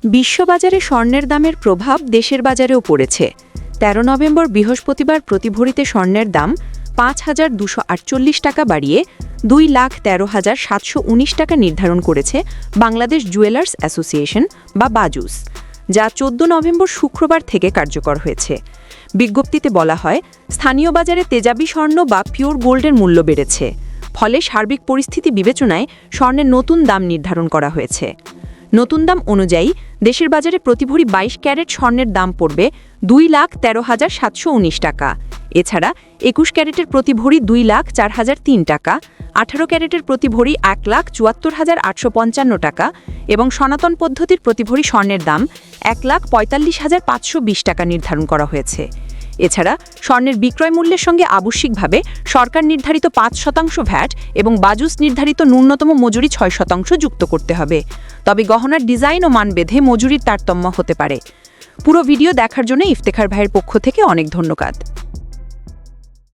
বিশ্ববাজারে স্বর্ণের দামের প্রভাব দেশের বাজারেও পড়েছে। ১৩ নভেম্বর বৃহস্পতিবার প্রতি ভরিতে স্বর্ণের দাম ৫,২৪৮ টাকা বাড়িয়ে ২,১৩,৭১৯ টাকা নির্ধারণ করেছে বাংলাদেশ জুয়েলার্স অ্যাসোসিয়েশন বা বাজুস, যা ১৪ নভেম্বর শুক্রবার থেকে কার্যকর হয়েছে। বিজ্ঞপ্তিতে বলা হয়, স্থানীয় বাজারে তেজাবি স্বর্ণ বা পিওর গোল্ডের মূল্য বেড়েছে, ফলে সার্বিক পরিস্থিতি বিবেচনায় স্বর্ণের নতুন দাম নির্ধারণ করা হয়েছে। নতুন দাম অনুযায়ী দেশের বাজারে প্রতি ভরি ২২ ক্যারেট স্বর্ণের দাম পড়বে ২,১৩,৭১৯ টাকা। এছাড়া ২১ ক্যারেটের প্রতি ভরি ২,০৪,০০৩ টাকা, ১৮ ক্যারেটের প্রতি ভরি ১,৭৪,৮৫৫ টাকা এবং সনাতন পদ্ধতির প্রতি ভরি স্বর্ণের দাম ১,৪৫,৫২০ টাকা নির্ধারণ করা হয়েছে। এছাড়া স্বর্ণের বিক্রয় মূল্যের সঙ্গে আবশ্যিকভাবে সরকার নির্ধারিত ৫% ভ্যাট এবং বাজুস নির্ধারিত ন্যূনতম মজুরি ৬% যুক্ত করতে হবে। তবে গহনার ডিজাইন ও মান বেঁধে মজুরির তারতম্য হতে পারে। পুরো ভিডিও দেখার জন্য ইফতেখার ভাইয়ের পক্ষ থেকে অনেক ধন্যবাদ।